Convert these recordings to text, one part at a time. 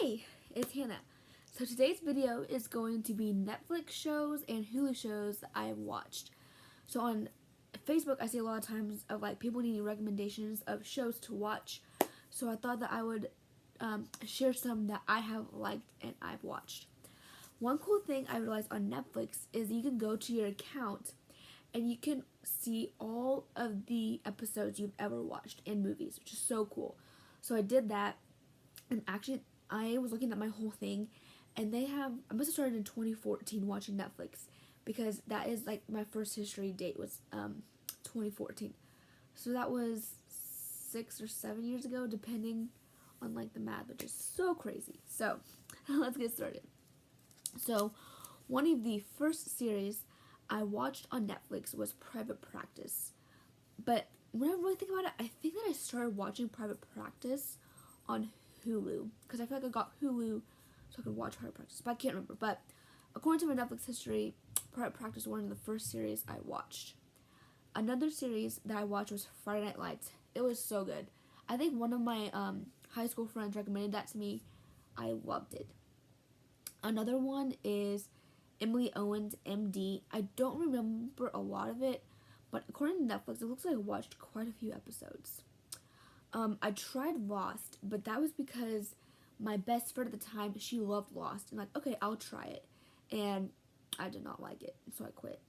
Hey, it's Hannah. So today's video is going to be Netflix shows and Hulu shows that I have watched. So on Facebook, I see a lot of times of like people needing recommendations of shows to watch. So I thought that I would share some that I have liked and I've watched. One cool thing I realized on Netflix is you can go to your account and you can see all of the episodes you've ever watched in movies, which is so cool. So I did that, and actually I was looking at my whole thing, and I must have started in 2014 watching Netflix, because that is like my first history date was 2014. So that was 6 or 7 years ago, depending on like the math, which is so crazy. So let's get started. So one of the first series I watched on Netflix was Private Practice. But when I really think about it, I think that I started watching Private Practice on Hulu, because I feel like I got Hulu so I could watch Private Practice, but I can't remember. But according to my Netflix history, Private Practice was one of the first series I watched. Another series that I watched was Friday Night Lights. It was so good. I think one of my high school friends recommended that to me. I loved it. Another one is Owens Md. I don't remember a lot of it, but according to Netflix, it looks like I watched quite a few episodes. I tried Lost, but that was because my best friend at the time, she loved Lost, and like, okay, I'll try it, and I did not like it, so I quit.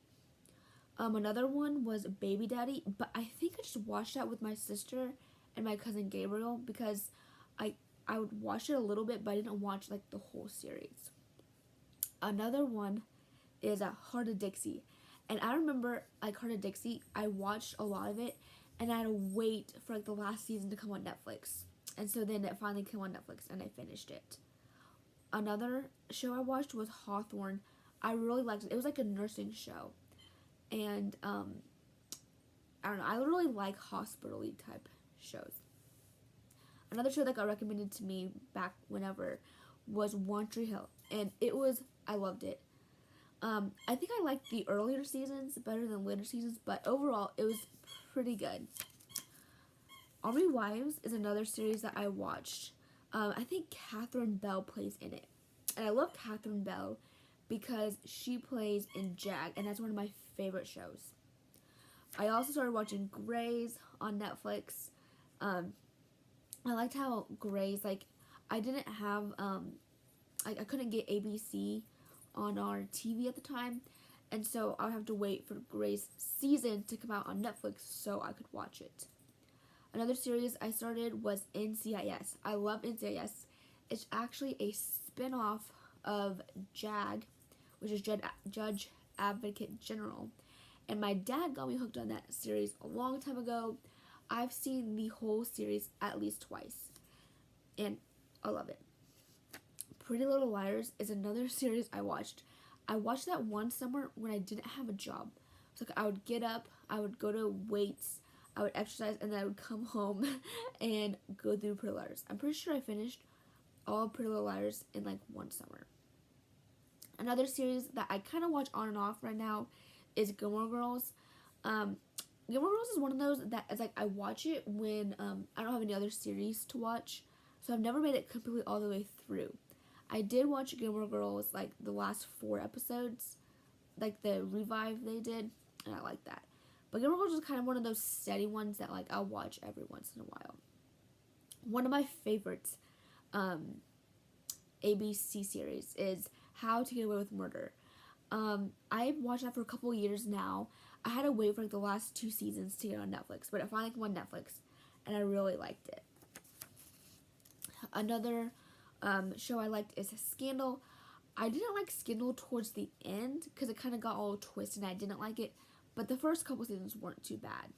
Another one was Baby Daddy, but I think I just watched that with my sister and my cousin Gabriel, because I would watch it a little bit, but I didn't watch like the whole series. Another one is Heart of Dixie, and I remember like Heart of Dixie, I watched a lot of it, and I had to wait for like the last season to come on Netflix, and so then it finally came on Netflix and I finished it. Another show I watched was Hawthorne. I really liked it. It was like a nursing show, and I don't know, I really like hospital-y type shows. Another show that got recommended to me back whenever was One Tree Hill, and I loved it. I think I liked the earlier seasons better than later seasons, but overall it was pretty good. Army Wives is another series that I watched. I think Catherine Bell plays in it, and I love Catherine Bell because she plays in Jag, and that's one of my favorite shows. I also started watching Grey's on Netflix. I liked how Grey's, like, I didn't have I couldn't get ABC on our TV at the time, and so I would have to wait for Grey's season to come out on Netflix so I could watch it. Another series I started was NCIS. I love NCIS. It's actually a spin-off of JAG, which is Judge Advocate General, and my dad got me hooked on that series a long time ago. I've seen the whole series at least twice, and I love it. Pretty Little Liars is another series I watched. I watched that one summer when I didn't have a job. So I would get up, I would go to weights, I would exercise, and then I would come home and go through Pretty Little Liars. I'm pretty sure I finished all of Pretty Little Liars in like one summer. Another series that I kind of watch on and off right now is Gilmore Girls. Gilmore Girls is one of those that is like I watch it when I don't have any other series to watch, so I've never made it completely all the way through. I did watch Gilmore Girls like the last 4 episodes, like the revive they did, and I like that. But Gilmore Girls is kind of one of those steady ones that like I'll watch every once in a while. One of my favorites ABC series is How to Get Away with Murder. I've watched that for a couple years now. I had to wait for like the last 2 seasons to get on Netflix, but it finally came on Netflix, and I really liked it. Another show I liked is Scandal. I didn't like Scandal towards the end because it kind of got all twisted and I didn't like it, but the first couple seasons weren't too bad.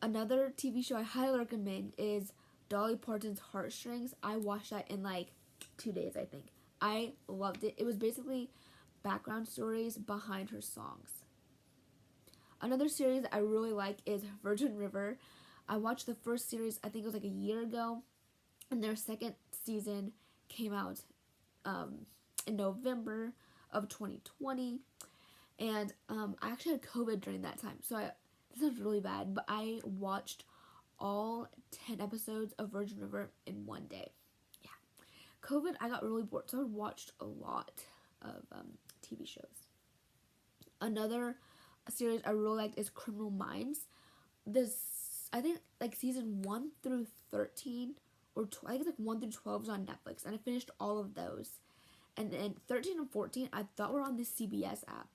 Another TV show I highly recommend is Dolly Parton's Heartstrings. I watched that in like 2 days, I think. I loved it. It was basically background stories behind her songs. Another series I really like is Virgin River. I watched the first series, I think it was like a year ago, and their second season came out in November of 2020, and I actually had COVID during that time, so this sounds really bad, but I watched all 10 episodes of Virgin River in one day. Yeah, COVID, I got really bored, so I watched a lot of TV shows. Another series I really liked is Criminal Minds. I think like season 1 through 13 or I think it's like 1 through 12 is on Netflix, and I finished all of those. And then 13 and 14 I thought were on the CBS app,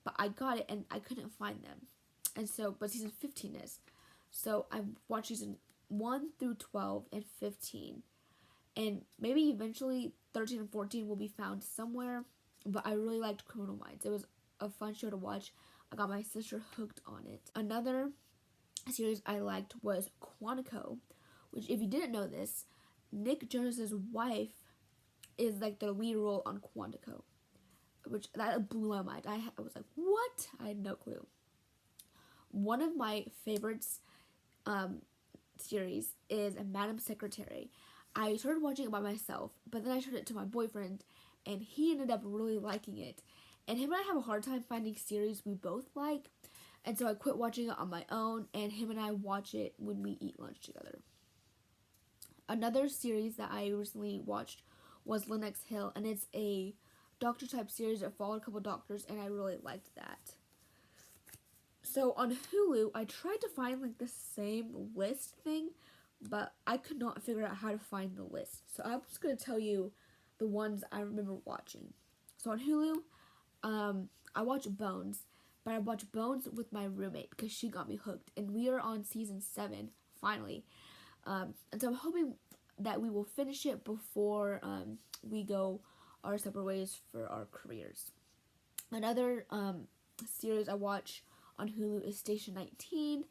but I got it and I couldn't find them. And so, but season 15 is. So I watched season 1 through 12 and 15. And maybe eventually 13 and 14 will be found somewhere. But I really liked Criminal Minds. It was a fun show to watch. I got my sister hooked on it. Another series I liked was Quantico, which, if you didn't know this, Nick Jonas's wife is like the lead role on Quantico, which that blew my mind. I was like, what? I had no clue. One of my favorites series is Madam Secretary. I started watching it by myself, but then I showed it to my boyfriend, and he ended up really liking it. And him and I have a hard time finding series we both like, and so I quit watching it on my own, and him and I watch it when we eat lunch together. Another series that I recently watched was Lenox Hill, and it's a doctor type series that followed a couple doctors, and I really liked that. So on Hulu, I tried to find like the same list thing, but I could not figure out how to find the list. So I'm just going to tell you the ones I remember watching. So on Hulu, I watched Bones, but I watched Bones with my roommate because she got me hooked, and we are on season 7 finally. And so I'm hoping that we will finish it before we go our separate ways for our careers. Another series I watch on Hulu is Station 19,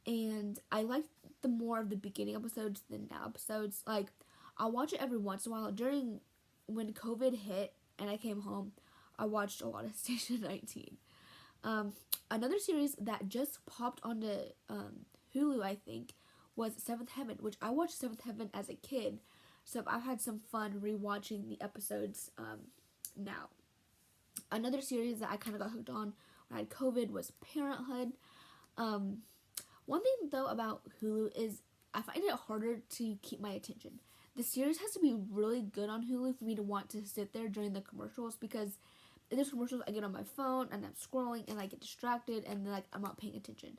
and I like the more of the beginning episodes than now episodes. Like, I'll watch it every once in a while. When COVID hit and I came home, I watched a lot of Station 19. Another series that just popped onto Hulu, I think, was Seventh Heaven, which I watched Seventh Heaven as a kid, so I've had some fun rewatching the episodes now. Another series that I kind of got hooked on when I had COVID was Parenthood. One thing though about Hulu is I find it harder to keep my attention. The series has to be really good on Hulu for me to want to sit there during the commercials, because if there's commercials, I get on my phone and I'm scrolling and I get distracted and then I'm not paying attention.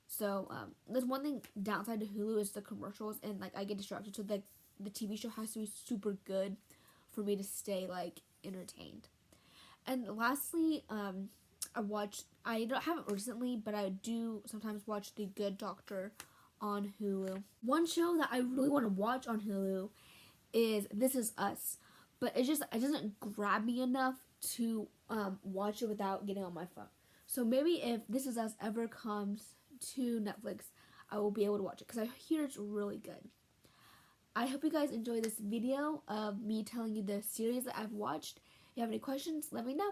So there's one thing downside to Hulu is the commercials, and I get distracted. So the TV show has to be super good for me to stay entertained. And lastly, I haven't recently, but I do sometimes watch The Good Doctor on Hulu. One show that I really want to watch on Hulu is This Is Us, but it doesn't grab me enough to watch it without getting on my phone. So maybe if This Is Us ever comes to Netflix, I will be able to watch it because I hear it's really good. I hope you guys enjoy this video of me telling you the series that I've watched. If you have any questions, let me know.